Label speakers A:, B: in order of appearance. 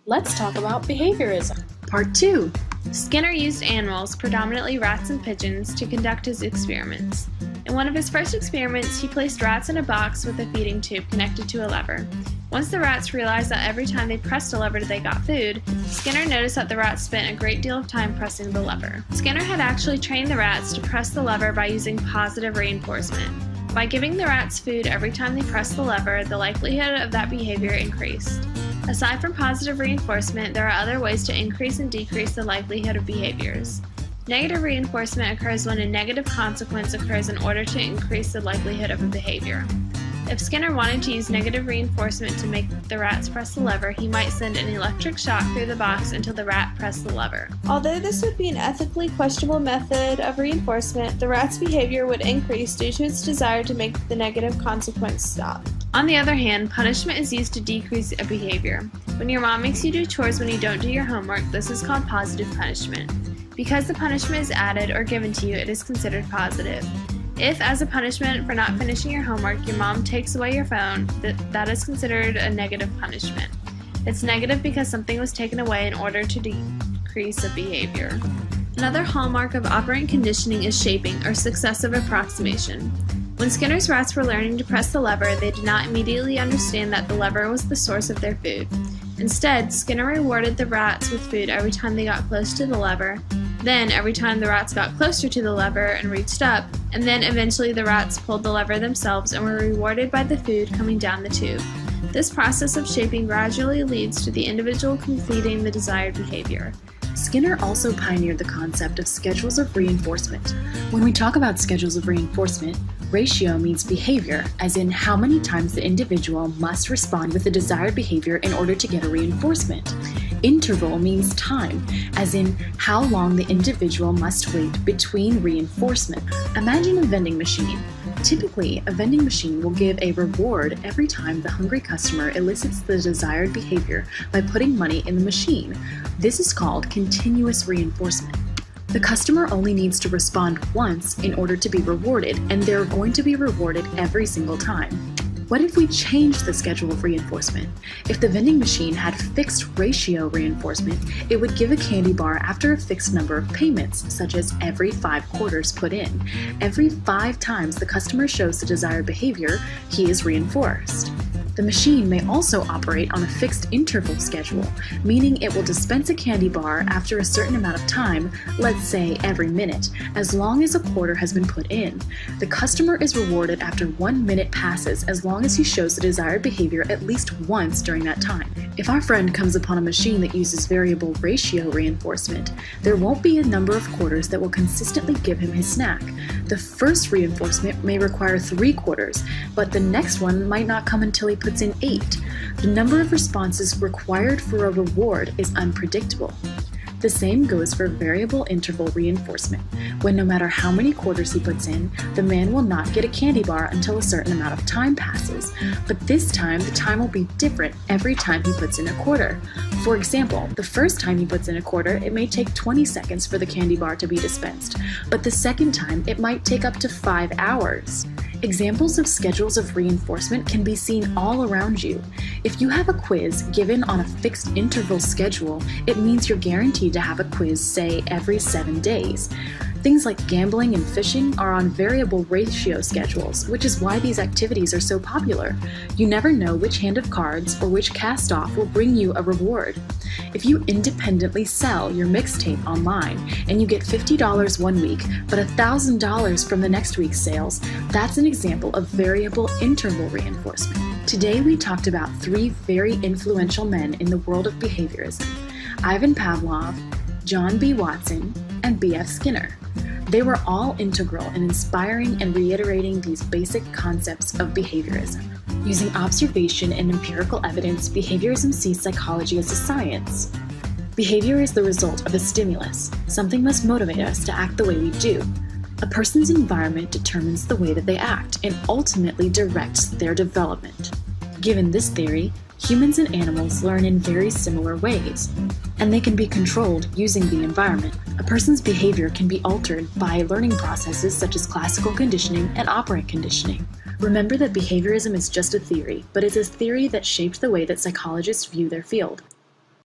A: Let's talk about behaviorism.
B: Part 2.
C: Skinner used animals, predominantly rats and pigeons, to conduct his experiments. In one of his first experiments, he placed rats in a box with a feeding tube connected to a lever. Once the rats realized that every time they pressed a lever they got food, Skinner noticed that the rats spent a great deal of time pressing the lever. Skinner had actually trained the rats to press the lever by using positive reinforcement. By giving the rats food every time they pressed the lever, the likelihood of that behavior increased. Aside from positive reinforcement, there are other ways to increase and decrease the likelihood of behaviors. Negative reinforcement occurs when a negative consequence occurs in order to increase the likelihood of a behavior. If Skinner wanted to use negative reinforcement to make the rats press the lever, he might send an electric shock through the box until the rat pressed the lever. Although this would be an ethically questionable method of reinforcement, the rat's behavior would increase due to its desire to make the negative consequence stop. On the other hand, punishment is used to decrease a behavior. When your mom makes you do chores when you don't do your homework, this is called positive punishment. Because the punishment is added or given to you, it is considered positive. If, as a punishment for not finishing your homework, your mom takes away your phone, that is considered a negative punishment. It's negative because something was taken away in order to decrease a behavior. Another hallmark of operant conditioning is shaping, or successive approximation. When Skinner's rats were learning to press the lever, they did not immediately understand that the lever was the source of their food. Instead, Skinner rewarded the rats with food every time they got close to the lever, then every time the rats got closer to the lever and reached up, and then eventually the rats pulled the lever themselves and were rewarded by the food coming down the tube. This process of shaping gradually leads to the individual completing the desired behavior.
B: Skinner also pioneered the concept of schedules of reinforcement. When we talk about schedules of reinforcement, ratio means behavior, as in how many times the individual must respond with the desired behavior in order to get a reinforcement. Interval means time, as in how long the individual must wait between reinforcement. Imagine a vending machine. Typically, a vending machine will give a reward every time the hungry customer elicits the desired behavior by putting money in the machine. This is called continuous reinforcement. The customer only needs to respond once in order to be rewarded, and they're going to be rewarded every single time. What if we changed the schedule of reinforcement? If the vending machine had fixed ratio reinforcement, it would give a candy bar after a fixed number of payments, such as every 5 quarters put in. Every 5 times the customer shows the desired behavior, he is reinforced. The machine may also operate on a fixed interval schedule, meaning it will dispense a candy bar after a certain amount of time, let's say every minute, as long as a quarter has been put in. The customer is rewarded after 1 minute passes as long as he shows the desired behavior at least once during that time. If our friend comes upon a machine that uses variable ratio reinforcement, there won't be a number of quarters that will consistently give him his snack. The first reinforcement may require 3 quarters, but the next one might not come until he puts in 8. The number of responses required for a reward is unpredictable. The same goes for variable interval reinforcement, when no matter how many quarters he puts in, the man will not get a candy bar until a certain amount of time passes. But this time, the time will be different every time he puts in a quarter. For example, the first time he puts in a quarter, it may take 20 seconds for the candy bar to be dispensed, but the second time, it might take up to 5 hours. Examples of schedules of reinforcement can be seen all around you. If you have a quiz given on a fixed interval schedule, it means you're guaranteed to have a quiz, say, every 7 days. Things like gambling and fishing are on variable ratio schedules, which is why these activities are so popular. You never know which hand of cards or which cast-off will bring you a reward. If you independently sell your mixtape online and you get $50 one week, but $1,000 from the next week's sales, that's an example of variable interval reinforcement. Today we talked about 3 very influential men in the world of behaviorism: Ivan Pavlov, John B. Watson, and B.F. Skinner. They were all integral in inspiring and reiterating these basic concepts of behaviorism. Using observation and empirical evidence, behaviorism sees psychology as a science. Behavior is the result of a stimulus. Something must motivate us to act the way we do. A person's environment determines the way that they act and ultimately directs their development. Given this theory, humans and animals learn in very similar ways, and they can be controlled using the environment. A person's behavior can be altered by learning processes such as classical conditioning and operant conditioning. Remember that behaviorism is just a theory, but it's a theory that shaped the way that psychologists view their field.